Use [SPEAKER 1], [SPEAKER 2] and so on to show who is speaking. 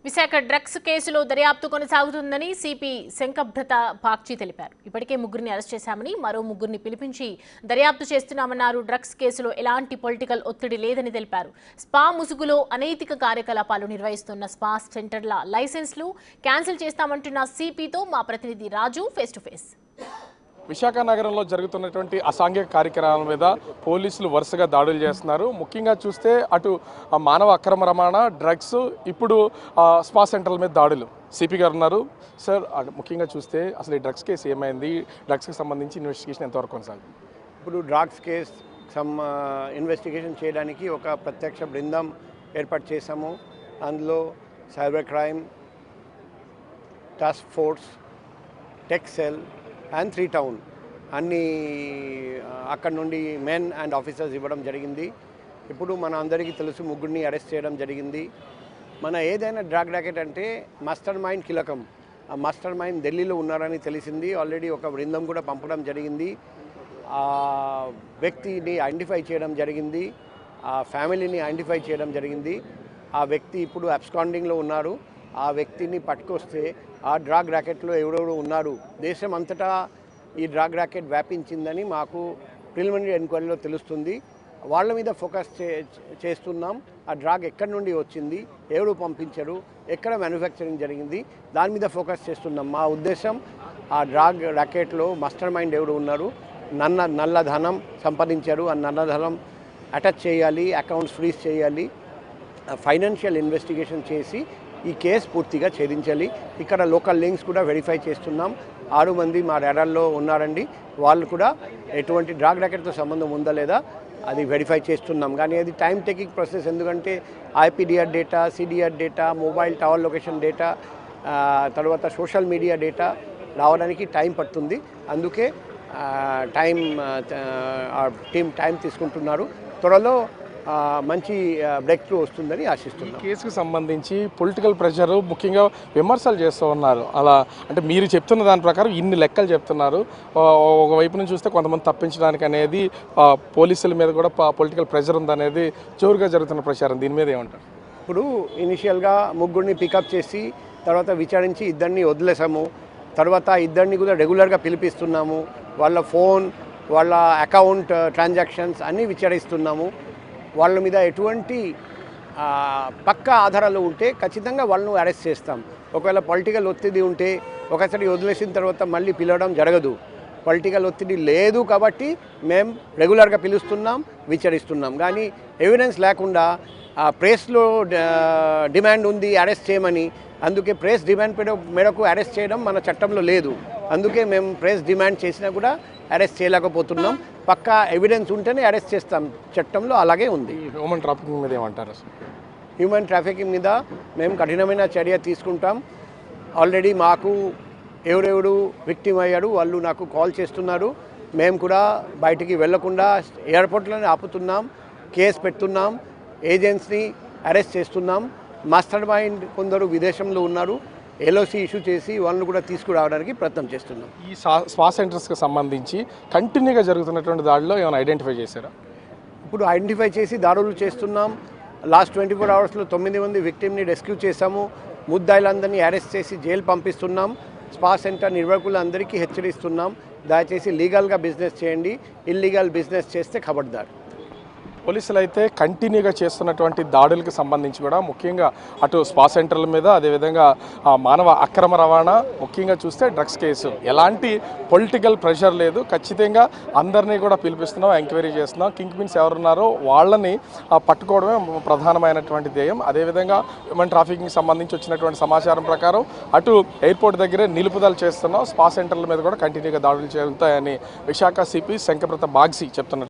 [SPEAKER 1] Visakha drugs కేసులో దర్యాప్తు కొనసాగుతుందని సిపి శంకబ్రత బాగ్చి తెలిపారు. ఇప్పటికే ముగ్గురిని అరెస్ట్ చేశామని, మరో ముగ్గురిని పిలిపించి దర్యాప్తు చేస్తున్నామన్నారు. డ్రగ్స్ కేసులో ఎలాంటి పొలిటికల్ ఒత్తిడి లేదని తెలిపారు. స్పా ముసుగులో అనైతిక కార్యకలాపాలు నిర్వహిస్తున్న స్పా సెంటర్ల లైసెన్స్లు క్యాన్సిల్ చేస్తామంటున్న సిపితో మా ప్రతినిధి రాజు ఫేస్ టు ఫేస్.
[SPEAKER 2] విశాఖ నగరంలో జరుగుతున్నటువంటి అసాంఘిక కార్యక్రమాల మీద పోలీసులు వరుసగా దాడులు చేస్తున్నారు. ముఖ్యంగా చూస్తే అటు మానవ అక్రమ రవాణా, డ్రగ్స్, ఇప్పుడు స్పా సెంటర్ల మీద దాడులు. సిపి గారు ఉన్నారు. సార్, ముఖ్యంగా చూస్తే అసలు ఈ డ్రగ్స్ కేసు ఏమైంది, డ్రగ్స్కి సంబంధించి ఇన్వెస్టిగేషన్ ఎంతవరకు కొనసాగుతుంది?
[SPEAKER 3] ఇప్పుడు డ్రగ్స్ కేసు ఇన్వెస్టిగేషన్ చేయడానికి ఒక ప్రత్యక్ష బృందం ఏర్పాటు చేశాము. అందులో cyber crime task force, tech cell and 3 town అన్నీ అక్కడ నుండి మెన్ అండ్ ఆఫీసర్స్ ఇవ్వడం జరిగింది. ఇప్పుడు మన అందరికీ తెలుసు, ముగ్గురిని అరెస్ట్ చేయడం జరిగింది. మన ఏదైనా డ్రగ్ ర్యాకెట్ అంటే మాస్టర్ మైండ్ కీలకం. ఆ మాస్టర్ మైండ్ ఢిల్లీలో ఉన్నారని తెలిసింది. ఆల్రెడీ ఒక బృందం కూడా పంపడం జరిగింది. ఆ వ్యక్తిని ఐడెంటిఫై చేయడం జరిగింది, ఆ ఫ్యామిలీని ఐడెంటిఫై చేయడం జరిగింది. ఆ వ్యక్తి ఇప్పుడు అబ్స్కాండింగ్లో ఉన్నారు. ఆ వ్యక్తిని పట్టుకొస్తే ఆ డ్రగ్ ర్యాకెట్లో ఎవరెవరు ఉన్నారు, దేశం అంతటా ఈ డ్రగ్ ర్యాకెట్ వ్యాపించిందని మాకు ప్రిలిమినరీ ఎంక్వైరీలో తెలుస్తుంది. వాళ్ళ మీద ఫోకస్ చేస్తున్నాం. ఆ డ్రగ్ ఎక్కడి నుండి వచ్చింది, ఎవరు పంపించారు, ఎక్కడ మ్యానుఫ్యాక్చరింగ్ జరిగింది, దాని మీద ఫోకస్ చేస్తున్నాం. మా ఉద్దేశం ఆ డ్రగ్ ర్యాకెట్లో మాస్టర్ మైండ్ ఎవరు ఉన్నారు, నల్లధనం సంపాదించారు, ఆ నల్లధనం అటాచ్ చేయాలి, అకౌంట్స్ ఫ్రీజ్ చేయాలి, ఫైనాన్షియల్ ఇన్వెస్టిగేషన్ చేసి ఈ కేసు పూర్తిగా ఛేదించాలి. ఇక్కడ లోకల్ లింక్స్ కూడా వెరిఫై చేస్తున్నాం. 6 మంది మా రాడార్లో ఉన్నారండి. వాళ్ళు కూడా ఎటువంటి డ్రగ్ ర్యాకెట్తో సంబంధం ఉందా లేదా అది వెరిఫై చేస్తున్నాం. కానీ అది టైం టేకింగ్ ప్రాసెస్. ఎందుకంటే IPDR data, CDR data, mobile tower location data, తర్వాత సోషల్ మీడియా డేటా రావడానికి టైం పడుతుంది. అందుకే టీం టైం తీసుకుంటున్నారు. త్వరలో మంచి బ్రేక్ త్రూ వస్తుందని ఆశిస్తున్నాం.
[SPEAKER 2] కేసుకు సంబంధించి పొలిటికల్ ప్రెషర్ ముఖ్యంగా విమర్శలు చేస్తూ ఉన్నారు. అలా అంటే మీరు చెప్తున్న దాని ప్రకారం ఇన్ని లెక్కలు చెప్తున్నారు. ఒకవైపు నుంచి చూస్తే కొంతమంది తప్పించడానికి అనేది పోలీసుల మీద కూడా పొలిటికల్ ప్రెషర్ ఉందనేది జోరుగా జరుగుతున్న ప్రచారం. దీని మీద ఏమంటారు?
[SPEAKER 3] ఇప్పుడు ఇనిషియల్గా ముగ్గురిని పికప్ చేసి తర్వాత విచారించి ఇద్దరిని వదిలేసాము. తర్వాత ఇద్దరిని కూడా రెగ్యులర్గా పిలిపిస్తున్నాము. వాళ్ళ ఫోన్, వాళ్ళ అకౌంట్ ట్రాన్సాక్షన్స్ అన్నీ విచారిస్తున్నాము. వాళ్ళ మీద ఎటువంటి పక్కా ఆధారాలు ఉంటే ఖచ్చితంగా వాళ్ళను అరెస్ట్ చేస్తాం. ఒకవేళ పొలిటికల్ ఒత్తిడి ఉంటే ఒకసారి వదిలేసిన తర్వాత మళ్ళీ పిలవడం జరగదు. పొలిటికల్ ఒత్తిడి లేదు కాబట్టి మేము రెగ్యులర్గా పిలుస్తున్నాం, విచారిస్తున్నాం. కానీ ఎవిడెన్స్ లేకుండా ప్రెస్లో డిమాండ్ ఉంది అరెస్ట్ చేయమని, అందుకే ప్రెస్ డిమాండ్ మేరకు అరెస్ట్ చేయడం మన చట్టంలో లేదు. అందుకే మేము ప్రెస్ డిమాండ్ చేసినా కూడా అరెస్ట్ చేయలేకపోతున్నాం. పక్కా ఎవిడెన్స్ ఉంటేనే అరెస్ట్ చేస్తాం. చట్టంలో అలాగే ఉంది.
[SPEAKER 2] హ్యూమన్ ట్రాఫికింగ్ మీద ఏమంటారు?
[SPEAKER 3] హ్యూమన్ ట్రాఫికింగ్ మీద మేము కఠినమైన చర్య తీసుకుంటాం. ఆల్రెడీ మాకు ఎవరెవరు విక్టిమ్ అయ్యారు వాళ్ళు నాకు కాల్ చేస్తున్నారు. మేము కూడా బయటికి వెళ్లకుండా ఎయిర్పోర్ట్లోనే ఆపుతున్నాం, కేసు పెడుతున్నాం, ఏజెంట్స్ని అరెస్ట్ చేస్తున్నాం. మాస్టర్ మైండ్ కొందరు విదేశంలో ఉన్నారు, ఎల్ఓసి ఇష్యూ చేసి వాళ్ళని కూడా తీసుకురావడానికి ప్రయత్నం చేస్తున్నాం.
[SPEAKER 2] ఈ స్పా సెంటర్స్కి సంబంధించి కంటిన్యూగా జరుగుతున్నటువంటి దాడిలో ఏమైనా ఐడెంటిఫై చేశారా?
[SPEAKER 3] ఇప్పుడు ఐడెంటిఫై చేసి దాడులు చేస్తున్నాం. లాస్ట్ 24 అవర్స్లో 9 మంది విక్టిమ్ని రెస్క్యూ చేశాము. ముద్దాయిలందరినీ అరెస్ట్ చేసి జైలు పంపిస్తున్నాం. స్పా సెంటర్ నిర్వాహకులందరికీ హెచ్చరిస్తున్నాం, దయచేసి లీగల్గా బిజినెస్ చేయండి, ఇల్లీగల్ బిజినెస్ చేస్తే ఖబర్దార్.
[SPEAKER 2] పోలీసులు అయితే కంటిన్యూగా చేస్తున్నటువంటి దాడులకు సంబంధించి కూడా ముఖ్యంగా అటు స్పా సెంటర్ల మీద, అదేవిధంగా మానవ అక్రమ రవాణా, ముఖ్యంగా చూస్తే డ్రగ్స్ కేసు ఎలాంటి పొలిటికల్ ప్రెషర్ లేదు. ఖచ్చితంగా అందరినీ కూడా పిలిపిస్తున్నాం, ఎంక్వైరీ చేస్తున్నాం. కింగ్ పిన్స్ ఎవరున్నారో వాళ్ళని పట్టుకోవడమే ప్రధానమైనటువంటి ధ్యేయం. అదేవిధంగా హ్యూమన్ ట్రాఫికింగ్ సంబంధించి వచ్చినటువంటి సమాచారం ప్రకారం అటు ఎయిర్పోర్ట్ దగ్గరే నిలుపుదల చేస్తున్నాం. స్పా సెంటర్ల మీద కూడా కంటిన్యూగా దాడులు జరుగుతాయని విశాఖ సిపి శంకబ్రత బాగ్చి చెప్తున్నారు.